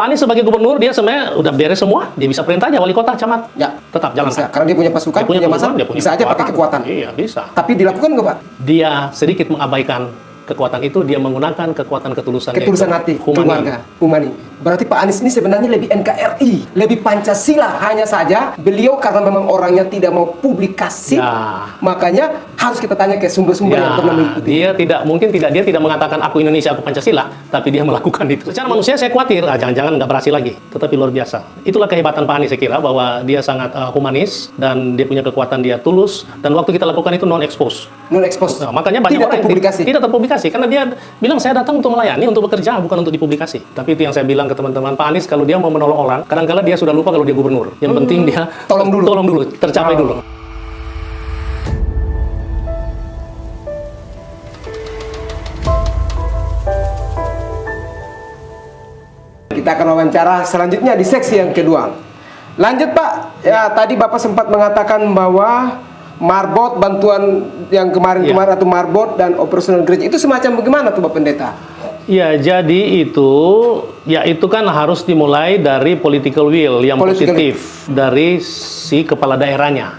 Pak Anies sebagai gubernur, dia sebenarnya udah beres semua, dia bisa perintah aja wali kota, camat. Ya. Tetap jalan. Bisa, karena dia punya pasukan, punya massa, dia punya bisa aja pakai kekuatan. Iya, bisa. Tapi dilakukan nggak, Pak? Dia sedikit mengabaikan kekuatan itu, dia menggunakan kekuatan ketulusan hati, keluarga, humani. Berarti Pak Anies ini sebenarnya lebih NKRI, lebih Pancasila. Hanya saja beliau karena memang orangnya tidak mau publikasi, makanya harus kita tanya ke sumber-sumber yang pernah mengikuti. Dia tidak mengatakan aku Indonesia, aku Pancasila, tapi dia melakukan itu. Secara manusia saya khawatir, jangan-jangan nggak berhasil lagi. Tetapi luar biasa. Itulah kehebatan Pak Anies saya kira, bahwa dia sangat humanis dan dia punya kekuatan, dia tulus. Dan waktu kita lakukan itu non-expose. Non-expose. Nah, makanya banyak orang tidak terpublikasi karena dia bilang saya datang untuk melayani, untuk bekerja, bukan untuk dipublikasi. Tapi itu yang saya bilang ke teman-teman, Pak Anies kalau dia mau menolong orang, kadang-kala dia sudah lupa kalau dia gubernur. Yang penting dia tolong dulu, tercapai dulu. Kita akan wawancara selanjutnya di seksi yang kedua. Lanjut Pak, ya tadi Bapak sempat mengatakan bahwa marbot bantuan yang kemarin-kemarin atau marbot dan operasional gereja itu semacam bagaimana tuh Bapak Pendeta? Ya, jadi itu kan harus dimulai dari political will yang positif dari si kepala daerahnya.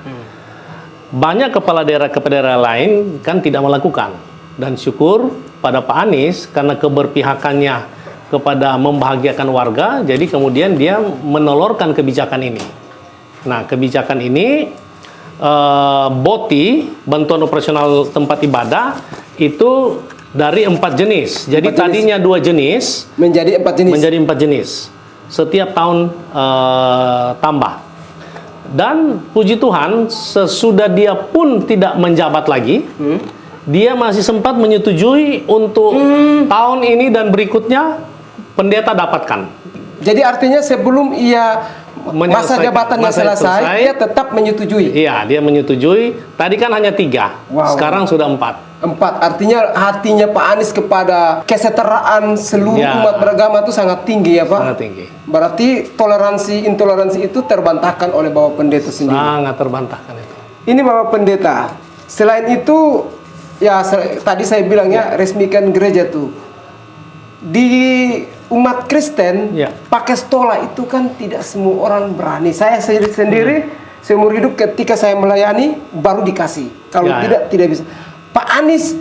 Banyak kepala daerah lain kan tidak melakukan, dan syukur pada Pak Anies karena keberpihakannya kepada membahagiakan warga, jadi kemudian dia menolorkan kebijakan ini. Nah, kebijakan ini BOTI, bantuan operasional tempat ibadah, itu dari 4 jenis. Jadi tadinya 2 jenis menjadi 4 jenis. Menjadi 4 jenis. Setiap tahun tambah. Dan puji Tuhan, sesudah dia pun tidak menjabat lagi, dia masih sempat menyetujui untuk tahun ini dan berikutnya pendeta dapatkan. Jadi artinya sebelum ia masa jabatannya selesai, dia tetap menyetujui. Iya, dia menyetujui. Tadi kan hanya 3, sekarang sudah 4. 4, artinya hatinya Pak Anies kepada kesetaraan seluruh umat beragama itu sangat tinggi ya Pak? Sangat tinggi. Berarti toleransi, intoleransi itu terbantahkan oleh Bapak Pendeta sendiri? Sangat terbantahkan itu. Ini Bapak Pendeta, selain itu, ya tadi saya bilang ya, resmikan gereja tuh. Di umat Kristen, pakai stola itu kan tidak semua orang berani. Saya sendiri, seumur hidup ketika saya melayani, baru dikasih. Kalau tidak bisa. Pak Anies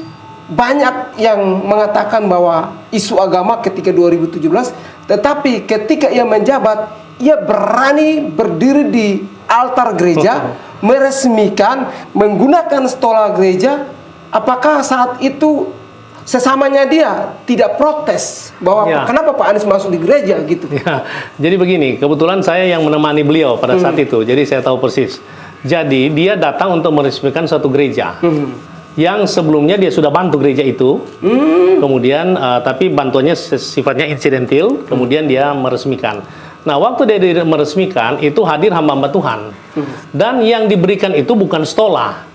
banyak yang mengatakan bahwa isu agama ketika 2017, tetapi ketika ia menjabat, ia berani berdiri di altar gereja, meresmikan, menggunakan stola gereja. Apakah saat itu sesamanya dia tidak protes bahwa kenapa Pak Anies masuk di gereja gitu? Ya, jadi begini, kebetulan saya yang menemani beliau pada saat itu, jadi saya tahu persis. Jadi dia datang untuk meresmikan suatu gereja. Yang sebelumnya dia sudah bantu gereja itu, kemudian tapi bantuannya sifatnya insidental, kemudian dia meresmikan. Nah, waktu dia meresmikan itu hadir hamba-hamba Tuhan, dan yang diberikan itu bukan stola,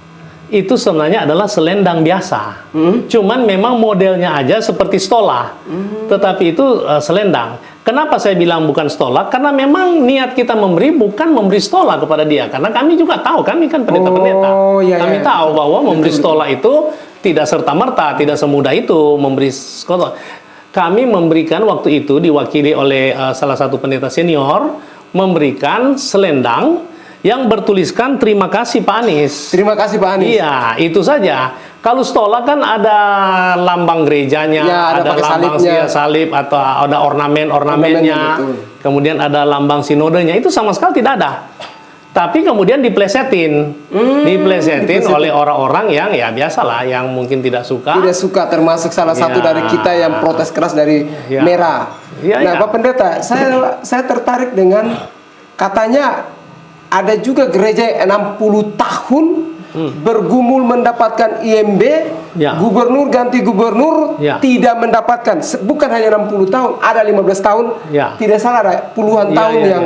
itu sebenarnya adalah selendang biasa. Cuman memang modelnya aja seperti stola, tetapi itu selendang. Kenapa saya bilang bukan stola? Karena memang niat kita memberi bukan memberi stola kepada dia. Karena kami juga tahu, kami kan pendeta-pendeta. Kami tahu bahwa memberi stola itu tidak serta-merta, tidak semudah itu memberi stola. Kami memberikan waktu itu diwakili oleh salah satu pendeta senior, memberikan selendang yang bertuliskan terima kasih Pak Anies. Terima kasih Pak Anies. Iya, itu saja. Kalau stola kan ada lambang gerejanya, ada lambang salib atau ada ornamennya, kemudian ada lambang sinodenya, itu sama sekali tidak ada. Tapi kemudian diplesetin oleh orang-orang yang ya biasalah, yang mungkin tidak suka. Tidak suka, termasuk salah satu dari kita yang protes keras dari Merah. Pak Pendeta, saya tertarik dengan katanya ada juga gereja yang 60 tahun bergumul mendapatkan IMB, gubernur ganti gubernur tidak mendapatkan. Bukan hanya 60 tahun, ada 15 tahun, tidak salah ada puluhan tahun yang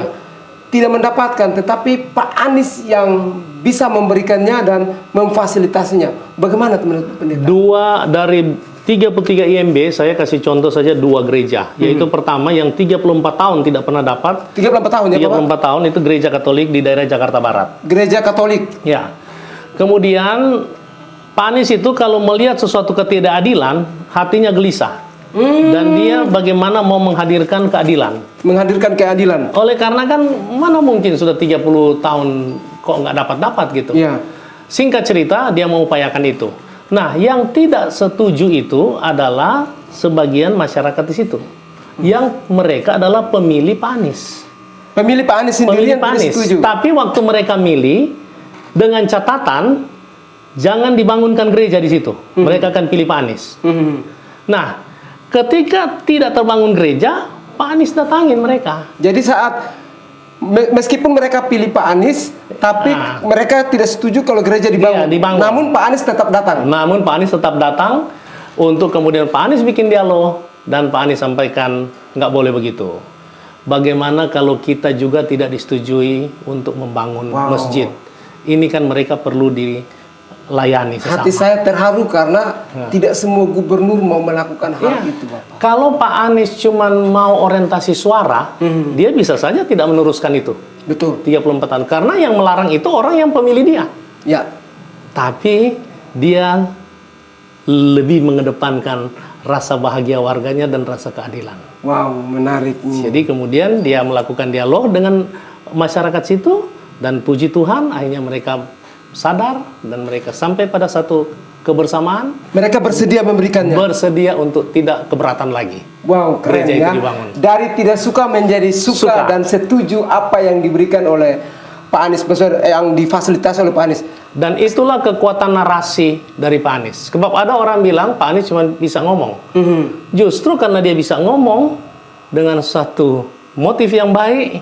tidak mendapatkan. Tetapi Pak Anies yang bisa memberikannya dan memfasilitasinya. Bagaimana teman-teman pendeta? 2 dari 33 IMB, saya kasih contoh saja 2 gereja. Yaitu pertama yang 34 tahun tidak pernah dapat. 34 tahun ya Pak? 34 tahun itu gereja Katolik di daerah Jakarta Barat. Gereja Katolik? Ya. Kemudian Pak Anies itu kalau melihat sesuatu ketidakadilan, hatinya gelisah. Dan dia bagaimana mau menghadirkan keadilan. Menghadirkan keadilan. Oleh karena kan mana mungkin sudah 30 tahun kok nggak dapat-dapat gitu. Ya. Singkat cerita dia mengupayakan itu. Nah, yang tidak setuju itu adalah sebagian masyarakat di situ. Yang mereka adalah pemilih Pak Anies. Pemilih Pak Anies sendiri Pemilih yang Pak tidak Anies. setuju. Tapi waktu mereka milih dengan catatan jangan dibangunkan gereja di situ. Mereka akan pilih Pak Anies. Nah, ketika tidak terbangun gereja, Pak Anies datangin mereka. Jadi saat meskipun mereka pilih Pak Anies, tapi mereka tidak setuju kalau gereja dibangun. Iya, dibangun. Namun Pak Anies tetap datang. Namun Pak Anies tetap datang untuk kemudian Pak Anies bikin dialog dan Pak Anies sampaikan nggak boleh begitu. Bagaimana kalau kita juga tidak disetujui untuk membangun masjid? Ini kan mereka perlu dilayani sesama. Hati saya terharu karena tidak semua gubernur mau melakukan hal itu, Bapak. Kalau Pak Anies cuma mau orientasi suara, dia bisa saja tidak meneruskan itu. Betul. 34 tahun. Karena yang melarang itu orang yang pemilih dia. Ya. Tapi dia lebih mengedepankan rasa bahagia warganya dan rasa keadilan. Wow, menarik nih. Jadi kemudian dia melakukan dialog dengan masyarakat situ dan puji Tuhan akhirnya mereka sadar dan mereka sampai pada satu kebersamaan. Mereka bersedia memberikannya. Bersedia untuk tidak keberatan lagi. Wow, keren Gereja ya. itu dibangun. Dari tidak suka menjadi suka dan setuju apa yang diberikan oleh Pak Anies Baswedan, yang difasilitasi oleh Pak Anies. Dan itulah kekuatan narasi dari Pak Anies. Sebab ada orang bilang Pak Anies cuma bisa ngomong. Justru karena dia bisa ngomong dengan satu motif yang baik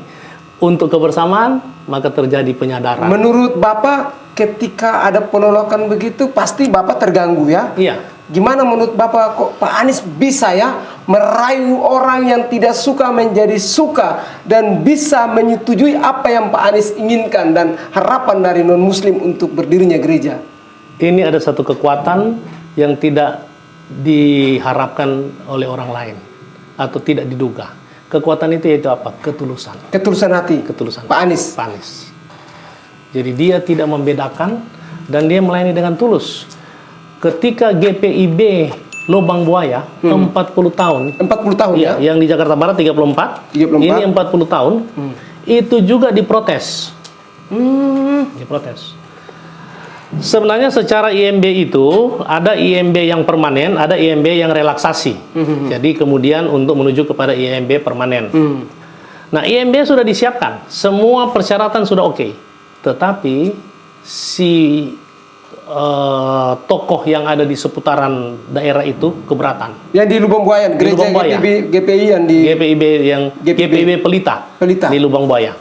untuk kebersamaan, maka terjadi penyadaran. Menurut Bapak, ketika ada penolakan begitu, pasti Bapak terganggu ya? Iya. Gimana menurut Bapak kok Pak Anies bisa ya merayu orang yang tidak suka menjadi suka dan bisa menyetujui apa yang Pak Anies inginkan dan harapan dari non-muslim untuk berdirinya gereja? Ini ada satu kekuatan yang tidak diharapkan oleh orang lain atau tidak diduga. Kekuatan itu yaitu apa? Ketulusan. Ketulusan hati. Ketulusan. Pak Anies. Pak Anies. Jadi dia tidak membedakan dan dia melayani dengan tulus. Ketika GPIB Lubang Buaya 40 tahun. 40 tahun ya? Yang di Jakarta Barat 34. Ini 40 tahun. Itu juga diprotes. Diprotes. Sebenarnya secara IMB itu ada IMB yang permanen, ada IMB yang relaksasi. Jadi kemudian untuk menuju kepada IMB permanen. Nah, IMB sudah disiapkan, semua persyaratan sudah oke. Tetapi si tokoh yang ada di seputaran daerah itu keberatan. Yang di Lubang Buaya, gereja Lubang Buaya. GPI yang di GPIB Pelita. Pelita. Di Lubang Buaya.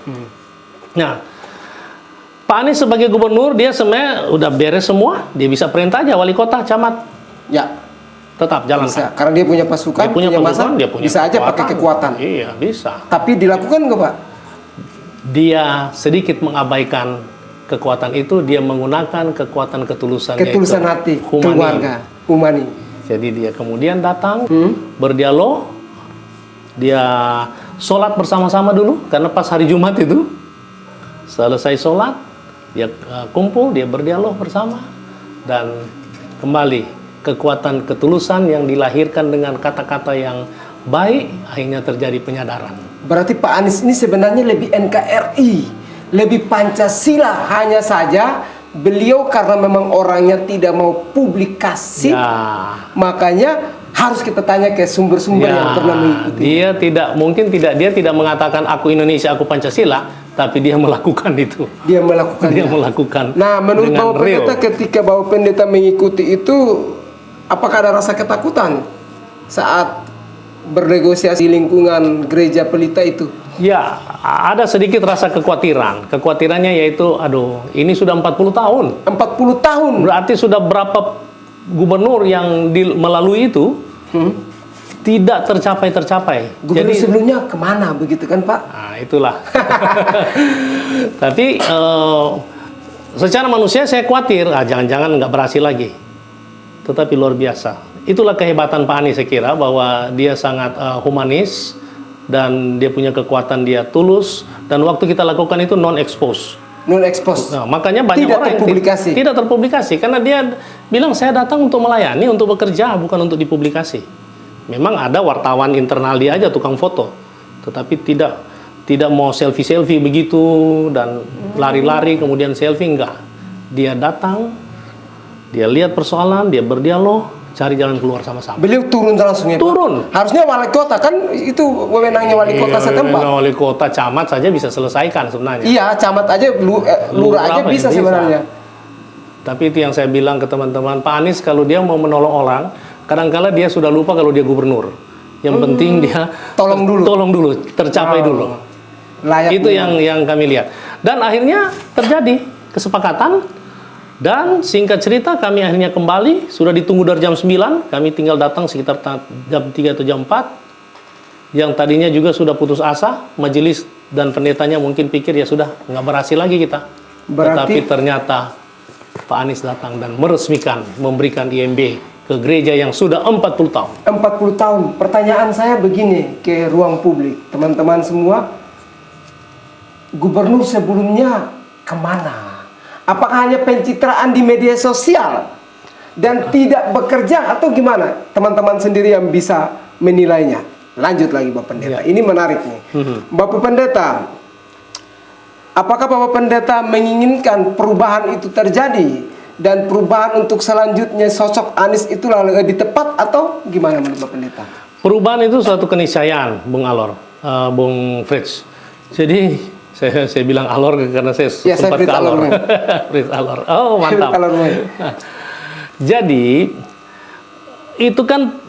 Nah, Pak Anies sebagai gubernur dia sebenarnya udah beres semua, dia bisa perintah aja wali kota, camat. Ya. Tetap jalankan. Bisa. Karena dia punya pasukan, punya massa, dia punya bisa aja pakai kekuatan. Iya, bisa. Tapi dilakukan nggak, Pak? Dia sedikit mengabaikan kekuatan itu, dia menggunakan kekuatan ketulusan hati keluarga, humani. Jadi dia kemudian datang berdialog, dia sholat bersama-sama dulu karena pas hari Jumat itu selesai sholat dia kumpul, dia berdialog bersama dan kembali kekuatan ketulusan yang dilahirkan dengan kata-kata yang baik akhirnya terjadi penyadaran. Berarti Pak Anies ini sebenarnya lebih NKRI, lebih Pancasila, hanya saja beliau karena memang orangnya tidak mau publikasi, makanya harus kita tanya ke sumber-sumber yang pernah mengikuti. Dia tidak mengatakan aku Indonesia, aku Pancasila, tapi dia melakukan itu. Dia melakukan. Nah, menurut Bapak Pendeta, ketika Bapak Pendeta mengikuti itu, apakah ada rasa ketakutan saat bernegosiasi lingkungan gereja Pelita itu? Ya, ada sedikit rasa kekhawatiran. Kekhawatirannya yaitu, aduh, ini sudah 40 tahun. 40 tahun? Berarti sudah berapa gubernur yang melalui itu tidak tercapai. Gubernur sebelumnya kemana begitu kan, Pak? Nah, itulah. Tapi secara manusia saya khawatir, jangan-jangan nggak berhasil lagi. Tetapi luar biasa. Itulah kehebatan Pak Anies saya kira, bahwa dia sangat humanis dan dia punya kekuatan, dia tulus, dan waktu kita lakukan itu non-expose. Nah, makanya banyak orang yang tidak terpublikasi karena dia bilang saya datang untuk melayani, untuk bekerja, bukan untuk dipublikasi. Memang ada wartawan internal dia aja tukang foto, tetapi tidak mau selfie begitu dan lari-lari kemudian selfie, enggak. Dia datang, dia lihat persoalan, dia berdialog, cari jalan keluar sama-sama. Beliau turun langsung ya? Turun. Harusnya wali kota kan itu wewenangnya wali kota setempat. Wali kota, camat saja bisa selesaikan sebenarnya. Iya, camat aja, lurah aja bisa sebenarnya. Tapi itu yang saya bilang ke teman-teman, Pak Anies kalau dia mau menolong orang, kadang-kala dia sudah lupa kalau dia gubernur. Yang penting dia tolong dulu, tercapai dulu. Layak itu yang kami lihat. Dan akhirnya terjadi kesepakatan. Dan singkat cerita kami akhirnya kembali, sudah ditunggu dari jam 9, kami tinggal datang sekitar jam 3 atau jam 4. Yang tadinya juga sudah putus asa, majelis dan pendetanya mungkin pikir ya sudah, nggak berhasil lagi kita. Tetapi ternyata Pak Anies datang dan meresmikan, memberikan IMB ke gereja yang sudah 40 tahun. 40 tahun. Pertanyaan saya begini ke ruang publik, teman-teman semua, gubernur sebelumnya kemana? Apakah hanya pencitraan di media sosial dan tidak bekerja atau gimana? Teman-teman sendiri yang bisa menilainya. Lanjut lagi Bapak Pendeta. Ini menarik nih. Bapak Pendeta, apakah Bapak Pendeta menginginkan perubahan itu terjadi dan perubahan untuk selanjutnya sosok Anies itu lebih tepat atau gimana menurut Bapak Pendeta? Perubahan itu suatu keniscayaan, Bung Alor, Bung Fritz. Jadi saya bilang Alor karena saya sempat ke Alor. Fritz Alor. Oh, mantap. Jadi itu kan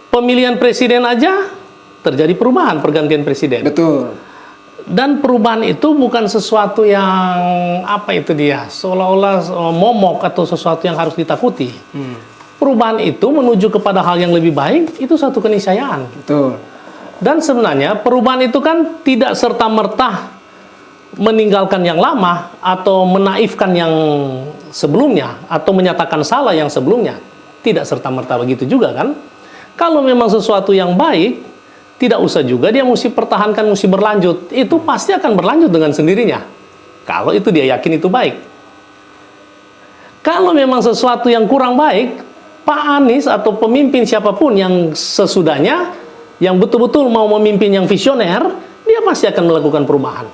pemilihan presiden aja terjadi perubahan, pergantian presiden. Betul. Dan perubahan itu bukan sesuatu yang apa itu dia, seolah-olah momok atau sesuatu yang harus ditakuti. Perubahan itu menuju kepada hal yang lebih baik, itu satu keniscayaan. Betul. Dan sebenarnya perubahan itu kan tidak serta-merta meninggalkan yang lama atau menaifkan yang sebelumnya atau menyatakan salah yang sebelumnya. Tidak serta-merta begitu juga kan. Kalau memang sesuatu yang baik, tidak usah juga dia mesti pertahankan, mesti berlanjut. Itu pasti akan berlanjut dengan sendirinya. Kalau itu dia yakin itu baik. Kalau memang sesuatu yang kurang baik, Pak Anies atau pemimpin siapapun yang sesudahnya, yang betul-betul mau memimpin yang visioner, dia pasti akan melakukan perubahan.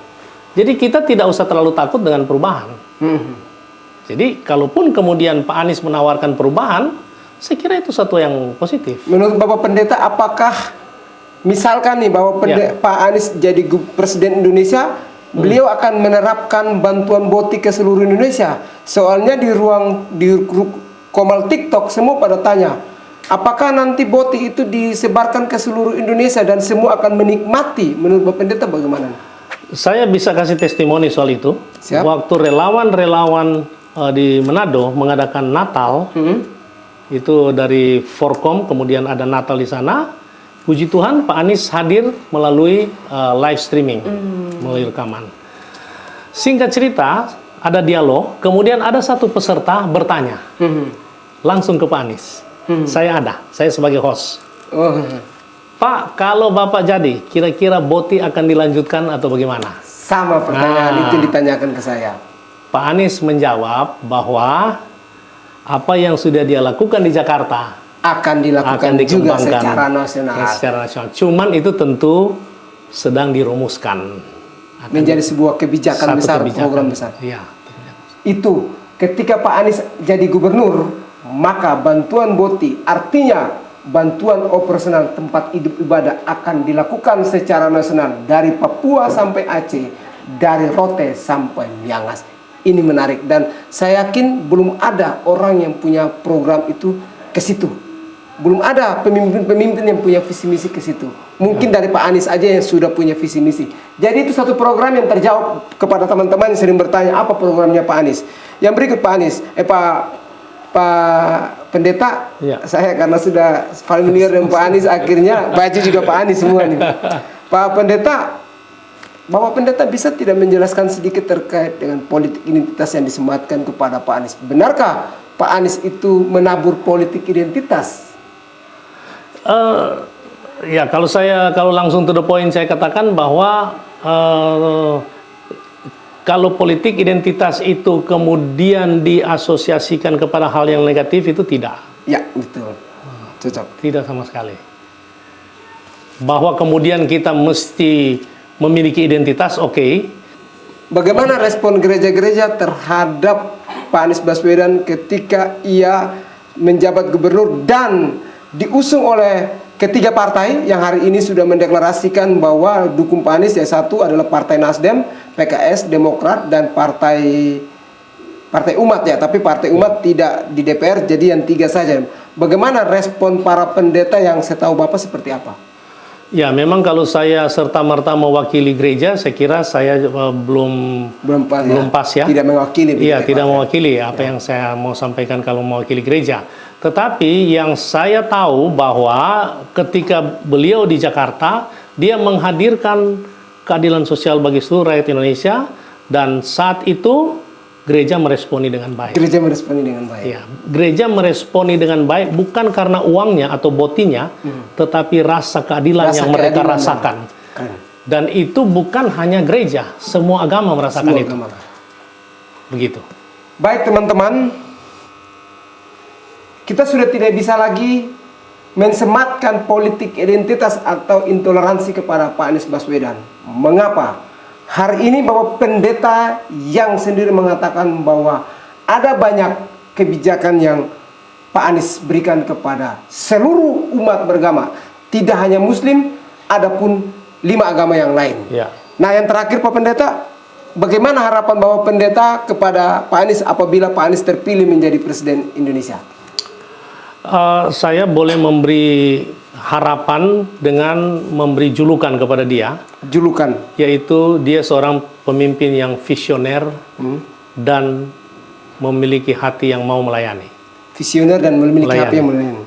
Jadi kita tidak usah terlalu takut dengan perubahan. Jadi kalaupun kemudian Pak Anies menawarkan perubahan, saya kira itu satu yang positif. Menurut Bapak Pendeta, apakah misalkan nih bahwa Pak Anies jadi Presiden Indonesia, beliau akan menerapkan bantuan BOTI ke seluruh Indonesia? Soalnya di komal TikTok semua pada tanya, apakah nanti BOTI itu disebarkan ke seluruh Indonesia dan semua akan menikmati? Menurut Bapak Pendeta bagaimana? Saya bisa kasih testimoni soal itu. Siap. Waktu relawan-relawan di Manado mengadakan Natal, itu dari Forkom, kemudian ada Natal di sana. Puji Tuhan, Pak Anies hadir melalui live streaming, melalui rekaman. Singkat cerita, ada dialog, kemudian ada satu peserta bertanya, langsung ke Pak Anies. Saya sebagai host. Pak, kalau Bapak jadi, kira-kira BOTI akan dilanjutkan atau bagaimana? Sama pertanyaan itu ditanyakan ke saya. Pak Anies menjawab bahwa apa yang sudah dia lakukan di Jakarta akan dilakukan juga secara nasional. Cuman itu tentu sedang dirumuskan. Menjadi sebuah kebijakan besar, program besar. Iya. Itu ketika Pak Anies jadi gubernur, maka bantuan BOTI artinya bantuan operasional tempat hidup ibadah akan dilakukan secara nasional dari Papua sampai Aceh, dari Rote sampai Miangas. Ini menarik dan saya yakin belum ada orang yang punya program itu ke situ. Belum ada pemimpin-pemimpin yang punya visi misi ke situ. Mungkin dari Pak Anies aja yang sudah punya visi misi. Jadi itu satu program yang terjawab kepada teman-teman yang sering bertanya apa programnya Pak Anies. Yang berikut Pak Anies, Pak Pendeta, saya karena sudah familiar dengan Pak Anies, akhirnya baju juga Pak Anies semua nih. Pak Pendeta, Bapak Pendeta bisa tidak menjelaskan sedikit terkait dengan politik identitas yang disematkan kepada Pak Anies? Benarkah Pak Anies itu menabur politik identitas? Ya, kalau langsung to the point saya katakan bahwa kalau politik identitas itu kemudian diasosiasikan kepada hal yang negatif itu tidak. Ya, betul. Cocok. Tidak sama sekali. Bahwa kemudian kita mesti memiliki identitas, oke. Bagaimana respon gereja-gereja terhadap Pak Anies Baswedan ketika ia menjabat gubernur dan diusung oleh ketiga partai yang hari ini sudah mendeklarasikan bahwa dukung Pak Anies, yang satu adalah Partai Nasdem, PKS, Demokrat, dan Partai Umat ya, tapi Partai Umat tidak di DPR, jadi yang tiga saja. Bagaimana respon para pendeta yang setahu Bapak seperti apa? Ya, memang kalau saya serta-merta mewakili gereja, saya kira saya belum pas ya. Tidak mewakili. Iya, tidak mewakili apa yang saya mau sampaikan kalau mewakili gereja. Tetapi yang saya tahu bahwa ketika beliau di Jakarta, dia menghadirkan keadilan sosial bagi seluruh rakyat Indonesia, dan saat itu gereja meresponi dengan baik. Gereja meresponi dengan baik. Ya, gereja meresponi dengan baik bukan karena uangnya atau botinya, tetapi rasa keadilan yang mereka rasakan. Dan itu bukan hanya gereja, semua agama merasakan itu. Begitu. Baik teman-teman, kita sudah tidak bisa lagi mensematkan politik identitas atau intoleransi kepada Pak Anies Baswedan. Mengapa? Hari ini Bapak Pendeta yang sendiri mengatakan bahwa ada banyak kebijakan yang Pak Anies berikan kepada seluruh umat beragama. Tidak hanya Muslim, ada pun 5 agama yang lain. Ya. Nah yang terakhir Pak Pendeta, bagaimana harapan Bapak Pendeta kepada Pak Anies apabila Pak Anies terpilih menjadi Presiden Indonesia? Saya boleh memberi harapan dengan memberi julukan kepada dia. Julukan? Yaitu dia seorang pemimpin yang visioner dan memiliki hati yang mau melayani. Visioner dan memiliki hati yang melayani.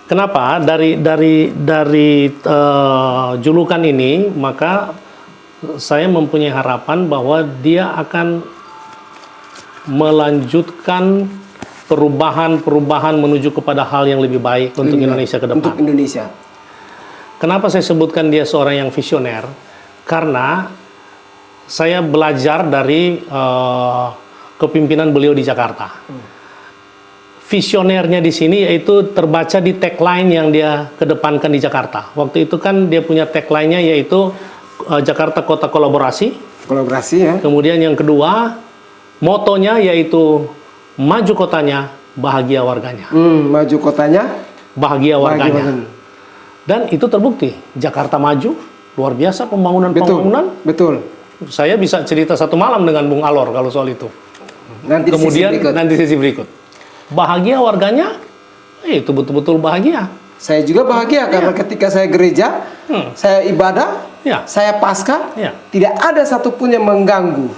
Kenapa? Dari julukan ini, maka saya mempunyai harapan bahwa dia akan melanjutkan perubahan menuju kepada hal yang lebih baik untuk Indonesia ke depan. Untuk Indonesia. Kenapa saya sebutkan dia seorang yang visioner? Karena saya belajar dari kepimpinan beliau di Jakarta. Visionernya di sini yaitu terbaca di tagline yang dia kedepankan di Jakarta. Waktu itu kan dia punya tagline-nya yaitu Jakarta Kota Kolaborasi. Kolaborasi ya. Kemudian yang kedua, motonya yaitu maju kotanya, bahagia warganya. Maju kotanya, bahagia warganya. Dan itu terbukti. Jakarta maju, luar biasa pembangunan. Betul. Saya bisa cerita satu malam dengan Bung Alor kalau soal itu. Kemudian nanti sesi berikut. Bahagia warganya, itu betul-betul bahagia. Saya juga bahagia karena ketika saya gereja, saya ibadah, saya pasca, tidak ada satupun yang mengganggu.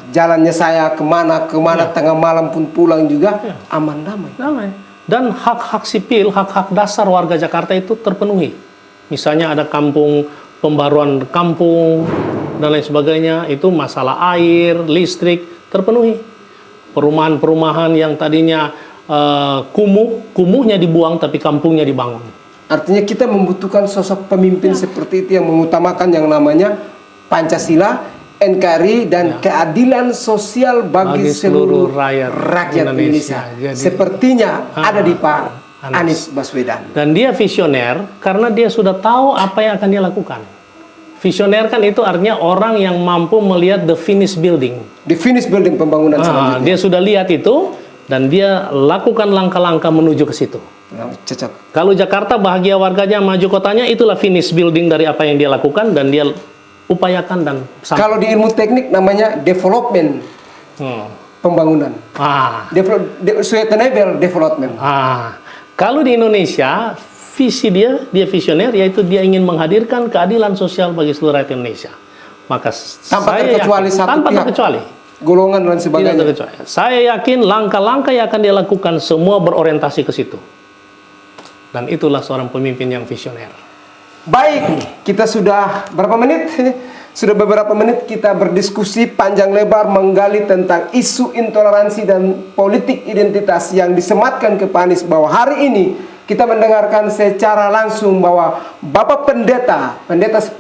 Jalannya saya kemana tengah malam pun pulang juga aman damai. Dan hak-hak sipil, hak-hak dasar warga Jakarta itu terpenuhi. Misalnya ada kampung, pembaruan kampung dan lain sebagainya, itu masalah air, listrik terpenuhi. Perumahan-perumahan yang tadinya kumuhnya dibuang tapi kampungnya dibangun. Artinya kita membutuhkan sosok pemimpin seperti itu yang mengutamakan yang namanya Pancasila, NKRI dan keadilan sosial bagi seluruh rakyat Indonesia. Jadi, sepertinya ada di Pak Anies Baswedan. Dan dia visioner karena dia sudah tahu apa yang akan dia lakukan. Visioner kan itu artinya orang yang mampu melihat the finished building. The finished building, pembangunan selanjutnya. Dia sudah lihat itu dan dia lakukan langkah-langkah menuju ke situ. Cocok. Kalau Jakarta bahagia warganya, maju kotanya, itulah finish building dari apa yang dia lakukan dan dia upayakan dan sampai. Kalau di ilmu teknik namanya development pembangunan. Sustainable development. Kalau di Indonesia visi dia visioner, yaitu dia ingin menghadirkan keadilan sosial bagi seluruh rakyat Indonesia. Maka tanpa terkecuali tanpa terkecuali golongan dan sebagainya. Saya yakin langkah-langkah yang akan dia lakukan semua berorientasi ke situ. Dan itulah seorang pemimpin yang visioner. Baik, kita sudah berapa menit? Sudah beberapa menit kita berdiskusi panjang lebar menggali tentang isu intoleransi dan politik identitas yang disematkan ke Pak Anies, bahwa hari ini kita mendengarkan secara langsung bahwa Bapak Pendeta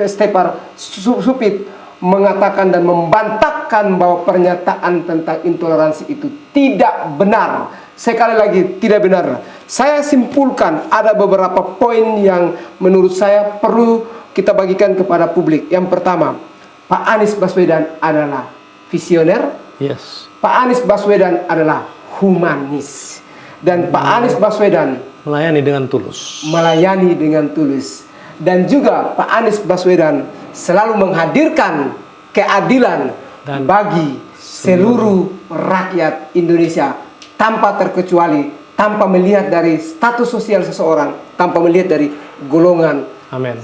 Stepar Supit mengatakan dan membantahkan bahwa pernyataan tentang intoleransi itu tidak benar. Sekali lagi, tidak benar. Saya simpulkan ada beberapa poin yang menurut saya perlu kita bagikan kepada publik. Yang pertama, Pak Anies Baswedan adalah visioner. Yes. Pak Anies Baswedan adalah humanis. Dan Pak Anies Baswedan melayani dengan tulus. Melayani dengan tulus. Dan juga Pak Anies Baswedan selalu menghadirkan keadilan bagi seluruh rakyat Indonesia tanpa terkecuali, tanpa melihat dari status sosial seseorang, tanpa melihat dari golongan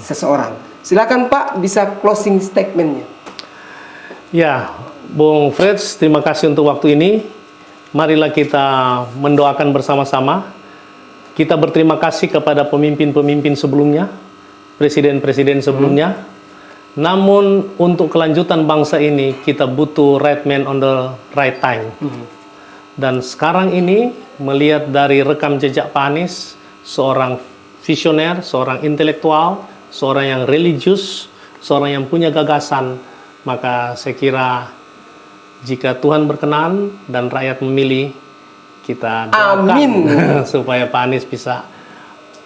seseorang. Silakan Pak, bisa closing statementnya. Ya, Bung Frits, terima kasih untuk waktu ini. Marilah kita mendoakan bersama-sama. Kita berterima kasih kepada pemimpin-pemimpin sebelumnya, presiden-presiden sebelumnya. Namun untuk kelanjutan bangsa ini kita butuh right man on the right time. Dan sekarang ini melihat dari rekam jejak Pak Anies, seorang visioner, seorang intelektual, seorang yang religius, seorang yang punya gagasan, maka saya kira jika Tuhan berkenan dan rakyat memilih, kita doakan supaya Pak Anies bisa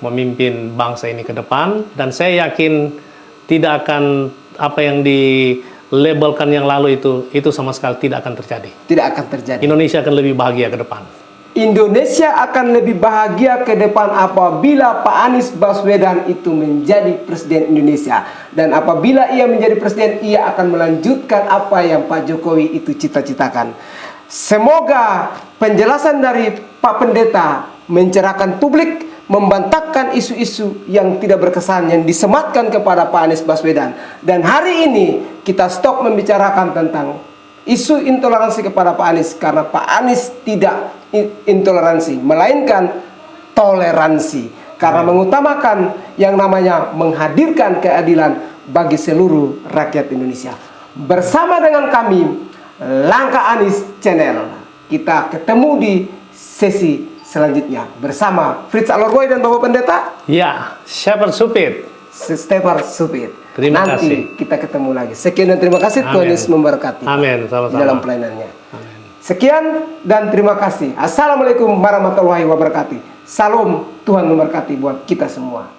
memimpin bangsa ini ke depan. Dan saya yakin tidak akan apa yang dilabelkan yang lalu itu sama sekali tidak akan terjadi. Tidak akan terjadi. Indonesia akan lebih bahagia ke depan. Indonesia akan lebih bahagia ke depan apabila Pak Anies Baswedan itu menjadi presiden Indonesia. Dan apabila ia menjadi presiden, ia akan melanjutkan apa yang Pak Jokowi itu cita-citakan. Semoga penjelasan dari Pak Pendeta mencerahkan publik, membantahkan isu-isu yang tidak berkesan yang disematkan kepada Pak Anies Baswedan. Dan hari ini kita stop membicarakan tentang isu intoleransi kepada Pak Anies, karena Pak Anies tidak intoleransi, melainkan toleransi, karena mengutamakan yang namanya menghadirkan keadilan bagi seluruh rakyat Indonesia. Bersama dengan kami Langkah Anies Channel, kita ketemu di sesi selanjutnya bersama Frits Alorboy dan Bapak Pendeta. Ya, Shepherd Supit. Shepherd Supit. Terima kasih. Nanti kita ketemu lagi. Sekian dan terima kasih. Tuhan Yesus memberkati. Amin. Sama-sama. Dalam pelayanannya. Amin. Sekian dan terima kasih. Assalamualaikum warahmatullahi wabarakatuh. Salam, Tuhan memberkati buat kita semua.